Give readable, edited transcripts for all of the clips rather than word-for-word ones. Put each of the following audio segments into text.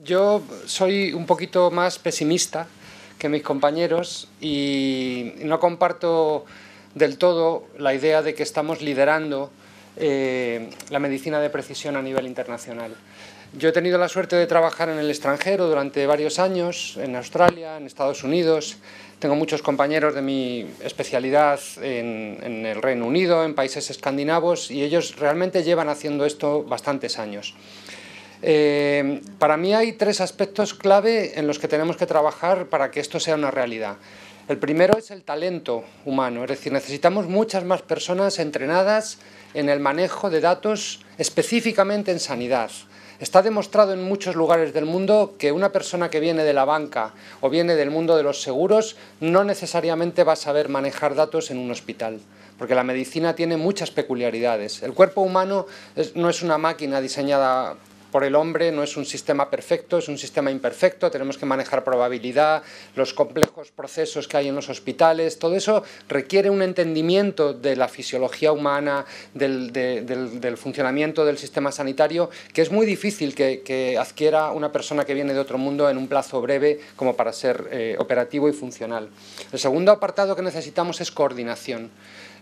Yo soy un poquito más pesimista que mis compañeros y no comparto del todo la idea de que estamos liderando la medicina de precisión a nivel internacional. Yo he tenido la suerte de trabajar en el extranjero durante varios años, en Australia, en Estados Unidos. Tengo muchos compañeros de mi especialidad en el Reino Unido, en países escandinavos, y ellos realmente llevan haciendo esto bastantes años. Para mí hay tres aspectos clave en los que tenemos que trabajar para que esto sea una realidad. El primero es el talento humano, es decir, necesitamos muchas más personas entrenadas en el manejo de datos específicamente en sanidad. Está demostrado en muchos lugares del mundo que una persona que viene de la banca o viene del mundo de los seguros no necesariamente va a saber manejar datos en un hospital, porque la medicina tiene muchas peculiaridades. El cuerpo humano no es una máquina diseñada por el hombre, no es un sistema perfecto, es un sistema imperfecto, tenemos que manejar probabilidad, los complejos procesos que hay en los hospitales, todo eso requiere un entendimiento de la fisiología humana, del funcionamiento del sistema sanitario, que es muy difícil que adquiera una persona que viene de otro mundo en un plazo breve como para ser operativo y funcional. El segundo apartado que necesitamos es coordinación.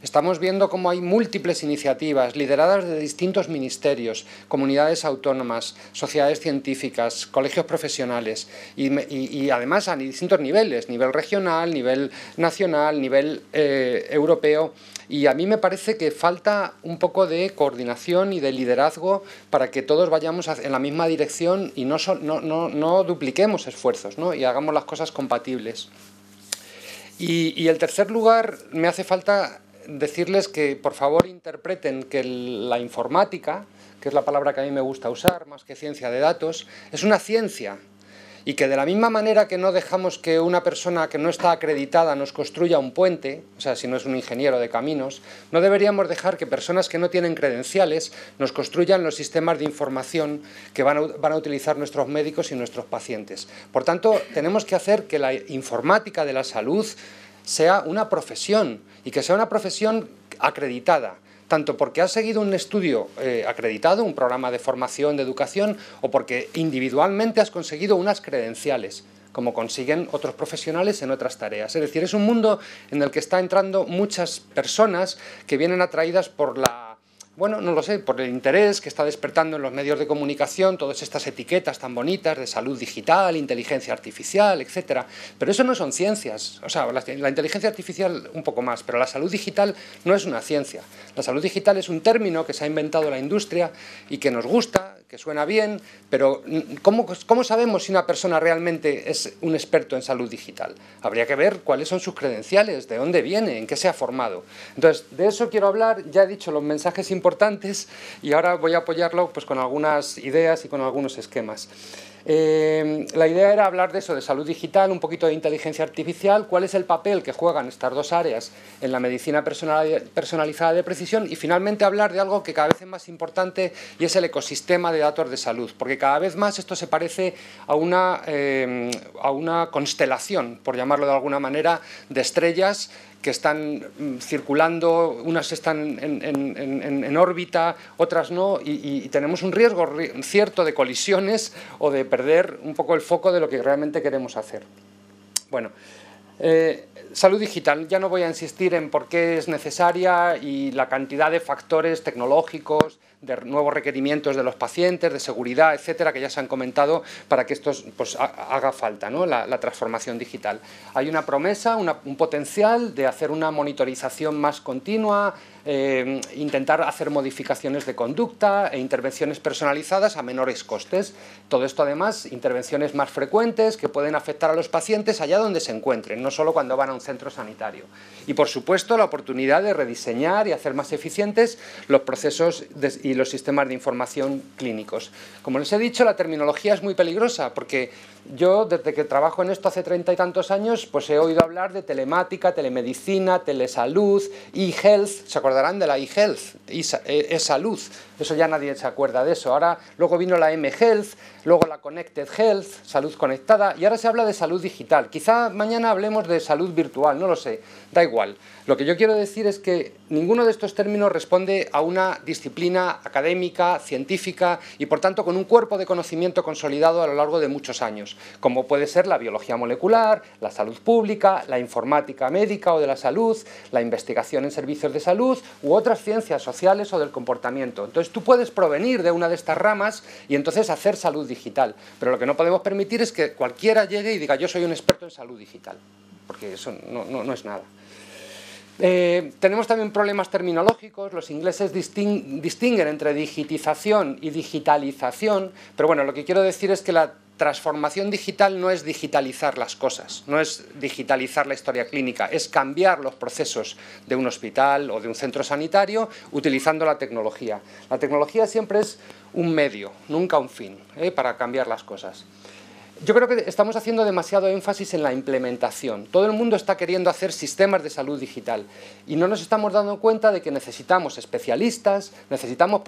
Estamos viendo cómo hay múltiples iniciativas lideradas de distintos ministerios, comunidades autónomas, sociedades científicas, colegios profesionales y además a distintos niveles, nivel regional, nivel nacional, nivel europeo. Y a mí me parece que falta un poco de coordinación y de liderazgo para que todos vayamos en la misma dirección y no dupliquemos esfuerzos, ¿no? Y hagamos las cosas compatibles. Y en tercer lugar, me hace falta decirles que por favor interpreten que la informática, que es la palabra que a mí me gusta usar, más que ciencia de datos, es una ciencia, y que de la misma manera que no dejamos que una persona que no está acreditada nos construya un puente, o sea, si no es un ingeniero de caminos, no deberíamos dejar que personas que no tienen credenciales nos construyan los sistemas de información que van a utilizar nuestros médicos y nuestros pacientes. Por tanto, tenemos que hacer que la informática de la salud sea una profesión, y que sea una profesión acreditada, tanto porque has seguido un estudio acreditado, un programa de formación, de educación, o porque individualmente has conseguido unas credenciales, como consiguen otros profesionales en otras tareas. Es decir, es un mundo en el que está entrando muchas personas que vienen atraídas por por el interés que está despertando en los medios de comunicación, todas estas etiquetas tan bonitas de salud digital, inteligencia artificial, etcétera. Pero eso no son ciencias. O sea, la inteligencia artificial un poco más, pero la salud digital no es una ciencia. La salud digital es un término que se ha inventado la industria y que nos gusta, que suena bien, pero ¿cómo sabemos si una persona realmente es un experto en salud digital? Habría que ver cuáles son sus credenciales, de dónde viene, en qué se ha formado. Entonces, de eso quiero hablar. Ya he dicho los mensajes importantes y ahora voy a apoyarlo pues con algunas ideas y con algunos esquemas. La idea era hablar de eso, de salud digital, un poquito de inteligencia artificial, cuál es el papel que juegan estas dos áreas en la medicina personalizada de precisión, y finalmente hablar de algo que cada vez es más importante, y es el ecosistema de datos de salud, porque cada vez más esto se parece a una constelación, por llamarlo de alguna manera, de estrellas que están circulando, unas están en órbita, otras no, y tenemos un riesgo cierto de colisiones o de perder un poco el foco de lo que realmente queremos hacer. Bueno, salud digital, ya no voy a insistir en por qué es necesaria y la cantidad de factores tecnológicos, de nuevos requerimientos de los pacientes, de seguridad, etcétera, que ya se han comentado para que esto pues, haga falta, ¿no? la transformación digital. Hay una promesa, un potencial de hacer una monitorización más continua, intentar hacer modificaciones de conducta e intervenciones personalizadas a menores costes. Todo esto, además, intervenciones más frecuentes que pueden afectar a los pacientes allá donde se encuentren, no solo cuando van a un centro sanitario. Y, por supuesto, la oportunidad de rediseñar y hacer más eficientes los procesos y los sistemas de información clínicos. Como les he dicho, la terminología es muy peligrosa porque yo, desde que trabajo en esto hace 30 y tantos años, pues he oído hablar de telemática, telemedicina, telesalud, e-health. ¿Se acordarán de la e-health? E-salud. Eso ya nadie se acuerda de eso. Ahora, luego vino la m-health, luego la connected health, salud conectada, y ahora se habla de salud digital. Quizá mañana hablemos de salud virtual, no lo sé, da igual. Lo que yo quiero decir es que ninguno de estos términos responde a una disciplina académica, científica y por tanto con un cuerpo de conocimiento consolidado a lo largo de muchos años, como puede ser la biología molecular, la salud pública, la informática médica o de la salud, la investigación en servicios de salud u otras ciencias sociales o del comportamiento. Entonces tú puedes provenir de una de estas ramas y entonces hacer salud digital, pero lo que no podemos permitir es que cualquiera llegue y diga yo soy un experto en salud digital, porque eso no es nada. Tenemos también problemas terminológicos. Los ingleses distinguen entre digitización y digitalización, pero bueno, lo que quiero decir es que la transformación digital no es digitalizar las cosas, no es digitalizar la historia clínica, es cambiar los procesos de un hospital o de un centro sanitario utilizando la tecnología. La tecnología siempre es un medio, nunca un fin, para cambiar las cosas. Yo creo que estamos haciendo demasiado énfasis en la implementación. Todo el mundo está queriendo hacer sistemas de salud digital y no nos estamos dando cuenta de que necesitamos especialistas, necesitamos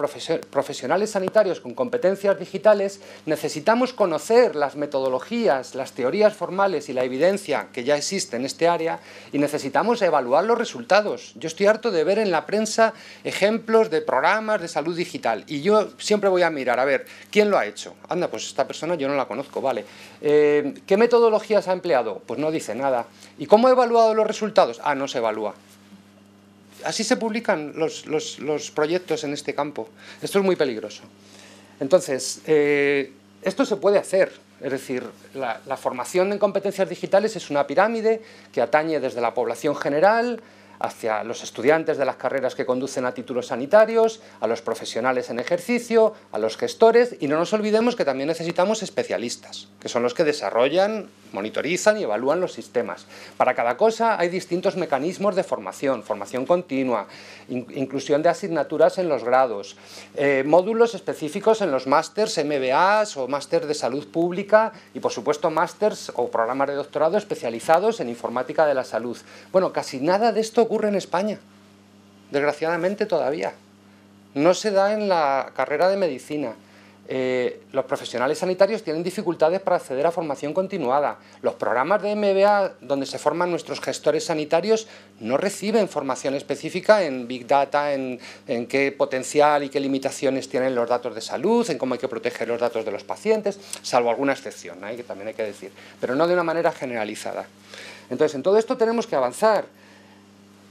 profesionales sanitarios con competencias digitales, necesitamos conocer las metodologías, las teorías formales y la evidencia que ya existe en este área y necesitamos evaluar los resultados. Yo estoy harto de ver en la prensa ejemplos de programas de salud digital y yo siempre voy a mirar, a ver, ¿quién lo ha hecho? Anda, pues esta persona yo no la conozco, vale. ¿Qué metodologías ha empleado? Pues no dice nada. ¿Y cómo ha evaluado los resultados? Ah, no se evalúa. Así se publican los proyectos en este campo. Esto es muy peligroso. Entonces, esto se puede hacer. Es decir, la formación en competencias digitales es una pirámide que atañe desde la población general hacia los estudiantes de las carreras que conducen a títulos sanitarios, a los profesionales en ejercicio, a los gestores, y no nos olvidemos que también necesitamos especialistas, que son los que desarrollan, monitorizan y evalúan los sistemas. Para cada cosa hay distintos mecanismos de formación, formación continua, inclusión de asignaturas en los grados, módulos específicos en los másters MBAs o másters de salud pública y por supuesto másters o programas de doctorado especializados en informática de la salud. Bueno, casi nada de esto ocurre en España, desgraciadamente todavía. No se da en la carrera de medicina. Los profesionales sanitarios tienen dificultades para acceder a formación continuada. Los programas de MBA donde se forman nuestros gestores sanitarios no reciben formación específica en Big Data, en qué potencial y qué limitaciones tienen los datos de salud, en cómo hay que proteger los datos de los pacientes, salvo alguna excepción, que también hay que decir, pero no de una manera generalizada. Entonces, en todo esto tenemos que avanzar.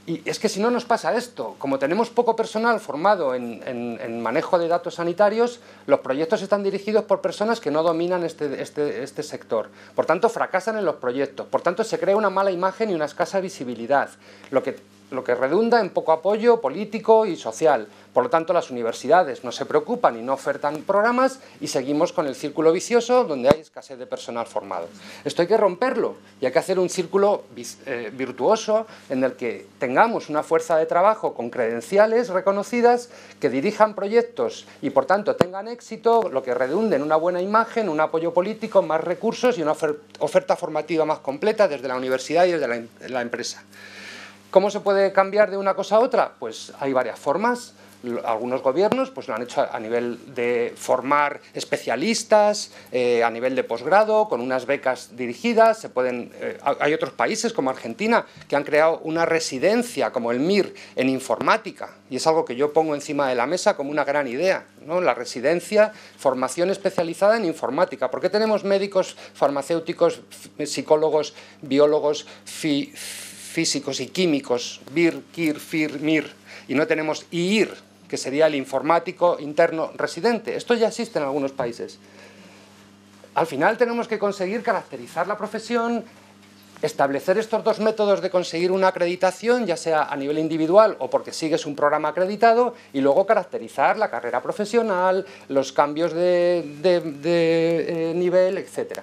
Y es que si no nos pasa esto, como tenemos poco personal formado en manejo de datos sanitarios, los proyectos están dirigidos por personas que no dominan este sector. Por tanto, fracasan en los proyectos. Por tanto, se crea una mala imagen y una escasa visibilidad, lo que redunda en poco apoyo político y social. Por lo tanto, las universidades no se preocupan y no ofertan programas y seguimos con el círculo vicioso donde hay escasez de personal formado. Esto hay que romperlo y hay que hacer un círculo virtuoso en el que tengamos una fuerza de trabajo con credenciales reconocidas que dirijan proyectos y por tanto tengan éxito, lo que redunde en una buena imagen, un apoyo político, más recursos y una oferta formativa más completa desde la universidad y desde la empresa. ¿Cómo se puede cambiar de una cosa a otra? Pues hay varias formas. Algunos gobiernos pues lo han hecho a nivel de formar especialistas, a nivel de posgrado, con unas becas dirigidas. Hay otros países como Argentina que han creado una residencia como el MIR en informática y es algo que yo pongo encima de la mesa como una gran idea, ¿no? La residencia, formación especializada en informática. ¿Por qué tenemos médicos, farmacéuticos, psicólogos, biólogos, físicos y químicos, BIR, KIR, FIR, MIR, y no tenemos IIR, que sería el informático interno residente? Esto ya existe en algunos países. Al final tenemos que conseguir caracterizar la profesión, establecer estos dos métodos de conseguir una acreditación, ya sea a nivel individual o porque sigues un programa acreditado, y luego caracterizar la carrera profesional, los cambios de nivel, etc.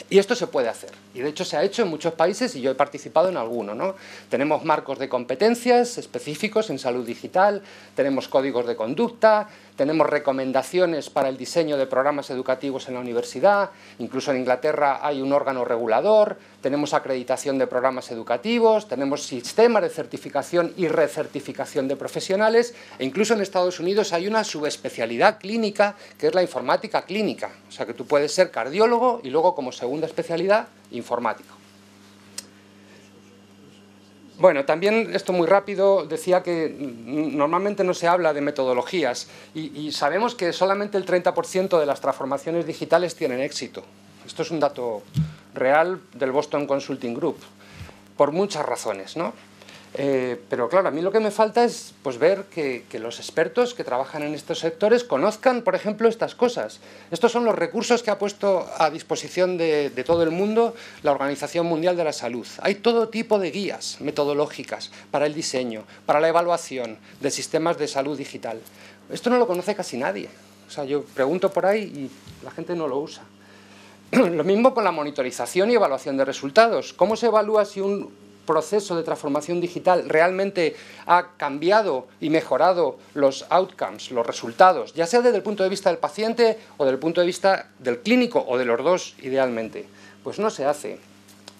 Y esto se puede hacer, y de hecho se ha hecho en muchos países y yo he participado en alguno, ¿no? Tenemos marcos de competencias específicos en salud digital, tenemos códigos de conducta, tenemos recomendaciones para el diseño de programas educativos en la universidad, incluso en Inglaterra hay un órgano regulador, tenemos acreditación de programas educativos, tenemos sistemas de certificación y recertificación de profesionales, e incluso en Estados Unidos hay una subespecialidad clínica que es la informática clínica, o sea que tú puedes ser cardiólogo y luego como segunda especialidad informático. Bueno, también esto muy rápido, decía que normalmente no se habla de metodologías y sabemos que solamente el 30% de las transformaciones digitales tienen éxito. Esto es un dato real del Boston Consulting Group, por muchas razones, ¿no? Pero claro, a mí lo que me falta es pues, ver que los expertos que trabajan en estos sectores conozcan, por ejemplo, estas cosas. Estos son los recursos que ha puesto a disposición de todo el mundo la Organización Mundial de la Salud. Hay todo tipo de guías metodológicas para el diseño, para la evaluación de sistemas de salud digital. Esto no lo conoce casi nadie. O sea, yo pregunto por ahí y la gente no lo usa. Lo mismo con la monitorización y evaluación de resultados. ¿Cómo se evalúa si un proceso de transformación digital realmente ha cambiado y mejorado los outcomes, los resultados, ya sea desde el punto de vista del paciente o desde el punto de vista del clínico o de los dos, idealmente? Pues no se hace.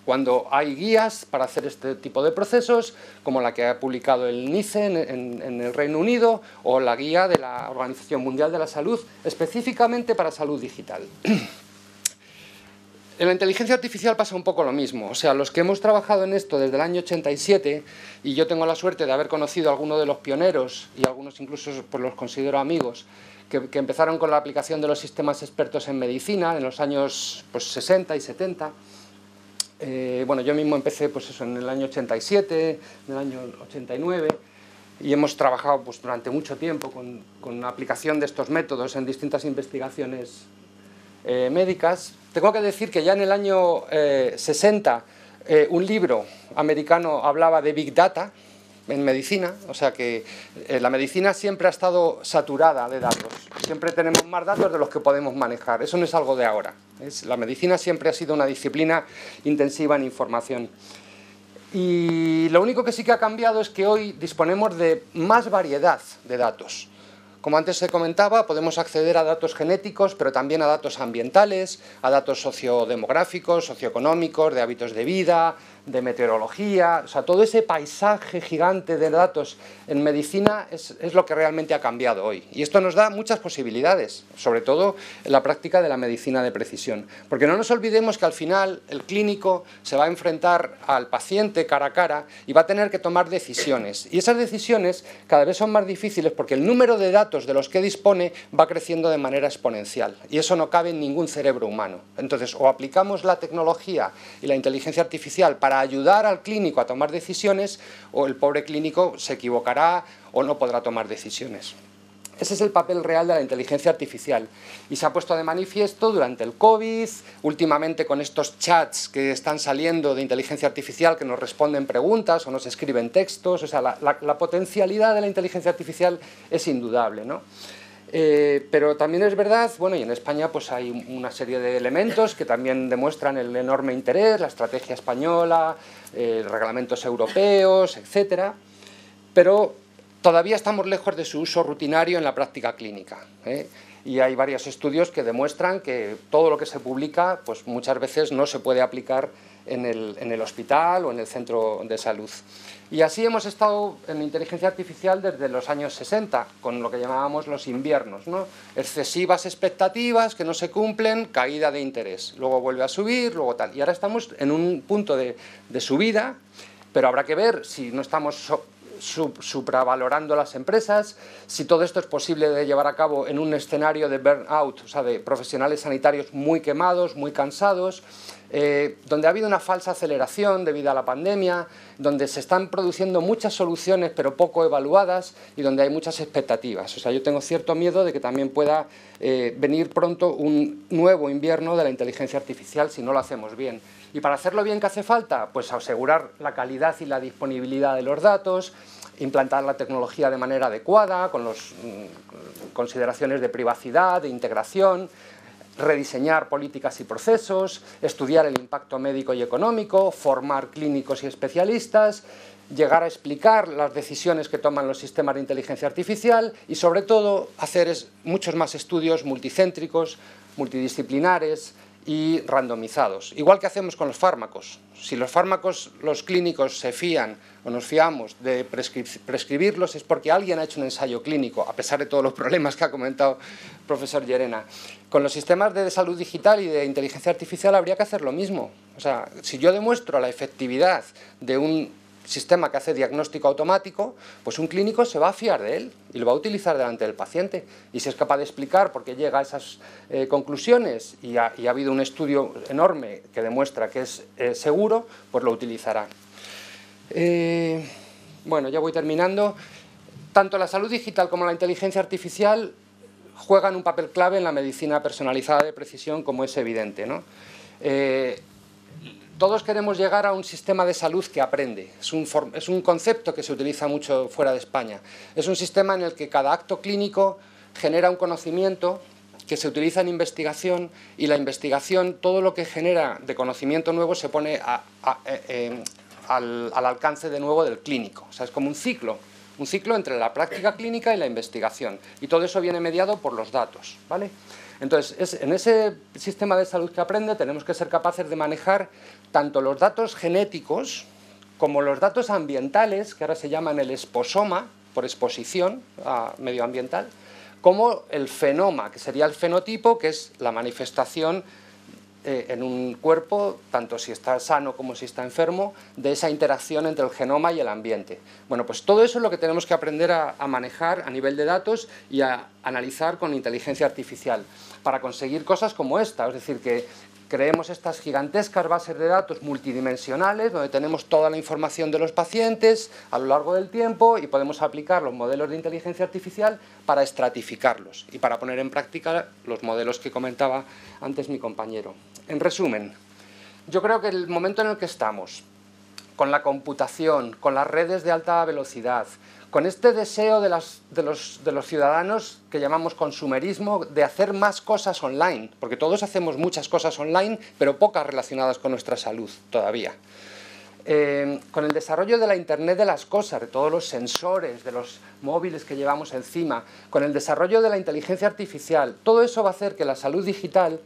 Cuando hay guías para hacer este tipo de procesos, como la que ha publicado el NICE en el Reino Unido o la guía de la Organización Mundial de la Salud, específicamente para salud digital. En la inteligencia artificial pasa un poco lo mismo. O sea, los que hemos trabajado en esto desde el año 87, y yo tengo la suerte de haber conocido a algunos de los pioneros, y algunos incluso pues, los considero amigos, que empezaron con la aplicación de los sistemas expertos en medicina en los años pues, 60 y 70. Bueno, yo mismo empecé pues, eso, en el año 87, en el año 89, y hemos trabajado pues, durante mucho tiempo con la aplicación de estos métodos en distintas investigaciones médicas. Tengo que decir que ya en el año 60 un libro americano hablaba de Big Data en medicina, o sea que la medicina siempre ha estado saturada de datos, siempre tenemos más datos de los que podemos manejar, eso no es algo de ahora, la medicina siempre ha sido una disciplina intensiva en información. Y lo único que sí que ha cambiado es que hoy disponemos de más variedad de datos. Como antes se comentaba, podemos acceder a datos genéticos, pero también a datos ambientales, a datos sociodemográficos, socioeconómicos, de hábitos de vida, de meteorología. O sea, todo ese paisaje gigante de datos en medicina es lo que realmente ha cambiado hoy. Y esto nos da muchas posibilidades, sobre todo en la práctica de la medicina de precisión. Porque no nos olvidemos que al final el clínico se va a enfrentar al paciente cara a cara y va a tener que tomar decisiones. Y esas decisiones cada vez son más difíciles porque el número de datos de los que dispone va creciendo de manera exponencial. Y eso no cabe en ningún cerebro humano. Entonces, o aplicamos la tecnología y la inteligencia artificial para ayudar al clínico a tomar decisiones, o el pobre clínico se equivocará o no podrá tomar decisiones. Ese es el papel real de la inteligencia artificial y se ha puesto de manifiesto durante el COVID, últimamente con estos chats que están saliendo de inteligencia artificial que nos responden preguntas o nos escriben textos. O sea, la potencialidad de la inteligencia artificial es indudable, ¿no? Pero también es verdad, bueno, y en España pues hay una serie de elementos que también demuestran el enorme interés, la estrategia española, reglamentos europeos, etcétera, pero todavía estamos lejos de su uso rutinario en la práctica clínica, ¿eh? Y hay varios estudios que demuestran que todo lo que se publica pues muchas veces no se puede aplicar en el hospital o en el centro de salud. Y así hemos estado en inteligencia artificial desde los años 60, con lo que llamábamos los inviernos, ¿no? Excesivas expectativas que no se cumplen, caída de interés. Luego vuelve a subir, luego tal. Y ahora estamos en un punto de subida, pero habrá que ver si no estamos supravalorando las empresas, si todo esto es posible de llevar a cabo en un escenario de burnout, o sea, de profesionales sanitarios muy quemados, muy cansados, donde ha habido una falsa aceleración debido a la pandemia, donde se están produciendo muchas soluciones pero poco evaluadas y donde hay muchas expectativas. O sea, yo tengo cierto miedo de que también pueda venir pronto un nuevo invierno de la inteligencia artificial si no lo hacemos bien. Y para hacerlo bien, ¿qué hace falta? Pues asegurar la calidad y la disponibilidad de los datos, implantar la tecnología de manera adecuada, con las consideraciones de privacidad, de integración, rediseñar políticas y procesos, estudiar el impacto médico y económico, formar clínicos y especialistas, llegar a explicar las decisiones que toman los sistemas de inteligencia artificial y, sobre todo, hacer muchos más estudios multicéntricos, multidisciplinares y randomizados. Igual que hacemos con los fármacos. Si los fármacos, los clínicos se fían o nos fiamos de prescribirlos es porque alguien ha hecho un ensayo clínico, a pesar de todos los problemas que ha comentado el profesor Llerena. Con los sistemas de salud digital y de inteligencia artificial habría que hacer lo mismo. O sea, si yo demuestro la efectividad de un sistema que hace diagnóstico automático, pues un clínico se va a fiar de él y lo va a utilizar delante del paciente. Y si es capaz de explicar por qué llega a esas conclusiones y ha habido un estudio enorme que demuestra que es seguro, pues lo utilizará. Bueno, ya voy terminando. Tanto la salud digital como la inteligencia artificial juegan un papel clave en la medicina personalizada de precisión, como es evidente, ¿no? Todos queremos llegar a un sistema de salud que aprende. Es un concepto que se utiliza mucho fuera de España. Es un sistema en el que cada acto clínico genera un conocimiento que se utiliza en investigación, y la investigación, todo lo que genera de conocimiento nuevo se pone al alcance de nuevo del clínico. O sea, es como un ciclo entre la práctica clínica y la investigación. Y todo eso viene mediado por los datos, ¿vale? Entonces, en ese sistema de salud que aprende tenemos que ser capaces de manejar tanto los datos genéticos como los datos ambientales, que ahora se llaman el exposoma, por exposición medioambiental, como el fenoma, que sería el fenotipo, que es la manifestación en un cuerpo, tanto si está sano como si está enfermo, de esa interacción entre el genoma y el ambiente. Bueno, pues todo eso es lo que tenemos que aprender a manejar a nivel de datos y a analizar con inteligencia artificial para conseguir cosas como esta, es decir, que creemos estas gigantescas bases de datos multidimensionales donde tenemos toda la información de los pacientes a lo largo del tiempo y podemos aplicar los modelos de inteligencia artificial para estratificarlos y para poner en práctica los modelos que comentaba antes mi compañero. En resumen, yo creo que el momento en el que estamos, con la computación, con las redes de alta velocidad, con este deseo de los ciudadanos que llamamos consumerismo, de hacer más cosas online, porque todos hacemos muchas cosas online, pero pocas relacionadas con nuestra salud todavía. Con el desarrollo de la Internet de las cosas, de todos los sensores, de los móviles que llevamos encima, con el desarrollo de la inteligencia artificial, todo eso va a hacer que la salud digital,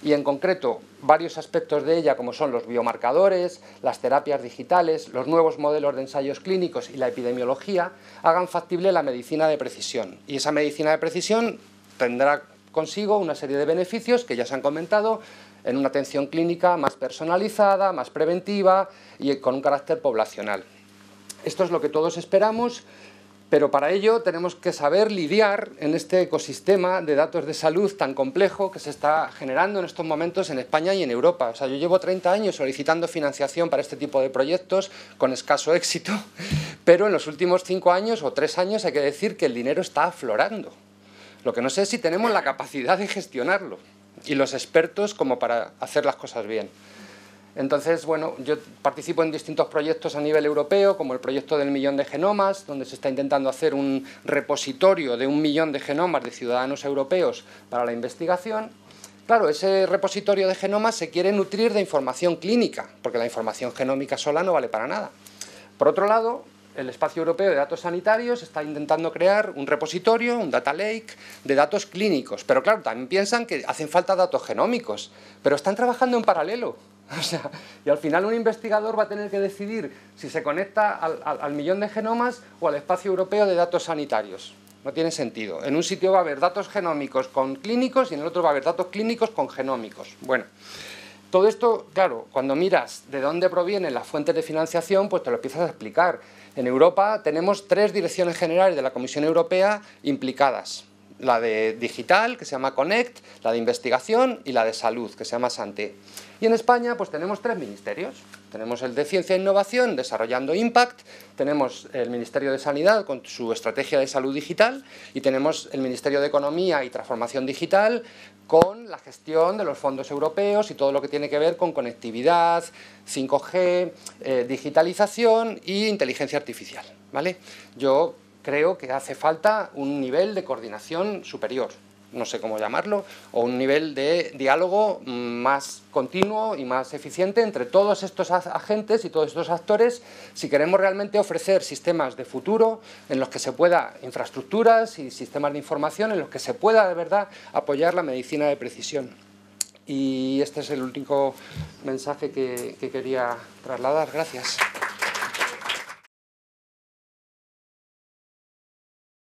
y en concreto varios aspectos de ella, como son los biomarcadores, las terapias digitales, los nuevos modelos de ensayos clínicos y la epidemiología, hagan factible la medicina de precisión. Y esa medicina de precisión tendrá consigo una serie de beneficios que ya se han comentado, en una atención clínica más personalizada, más preventiva y con un carácter poblacional. Esto es lo que todos esperamos, pero para ello tenemos que saber lidiar en este ecosistema de datos de salud tan complejo que se está generando en estos momentos en España y en Europa. O sea, yo llevo 30 años solicitando financiación para este tipo de proyectos con escaso éxito, pero en los últimos 5 años o 3 años hay que decir que el dinero está aflorando. Lo que no sé es si tenemos la capacidad de gestionarlo y los expertos como para hacer las cosas bien. Entonces, bueno, yo participo en distintos proyectos a nivel europeo, como el proyecto del 1.000.000 de genomas, donde se está intentando hacer un repositorio de 1.000.000 de genomas de ciudadanos europeos para la investigación. Claro, ese repositorio de genomas se quiere nutrir de información clínica, porque la información genómica sola no vale para nada. Por otro lado, el Espacio Europeo de Datos Sanitarios está intentando crear un repositorio, un data lake, de datos clínicos. Pero claro, también piensan que hacen falta datos genómicos, pero están trabajando en paralelo. O sea, y al final un investigador va a tener que decidir si se conecta al 1.000.000 de genomas o al Espacio Europeo de Datos Sanitarios. No tiene sentido. En un sitio va a haber datos genómicos con clínicos y en el otro va a haber datos clínicos con genómicos. Bueno, todo esto, claro, cuando miras de dónde provienen las fuentes de financiación, pues te lo empiezas a explicar. En Europa tenemos 3 direcciones generales de la Comisión Europea implicadas. La de digital, que se llama Connect, la de investigación y la de salud, que se llama Santé. Y en España pues tenemos 3 ministerios. Tenemos el de Ciencia e Innovación, desarrollando Impact, tenemos el Ministerio de Sanidad con su estrategia de salud digital y tenemos el Ministerio de Economía y Transformación Digital con la gestión de los fondos europeos y todo lo que tiene que ver con conectividad, 5G, digitalización e inteligencia artificial, ¿vale? Yo creo que hace falta un nivel de coordinación superior, no sé cómo llamarlo, o un nivel de diálogo más continuo y más eficiente entre todos estos agentes y todos estos actores si queremos realmente ofrecer sistemas de futuro en los que se pueda, infraestructuras y sistemas de información en los que se pueda de verdad apoyar la medicina de precisión. Y este es el último mensaje que quería trasladar. Gracias.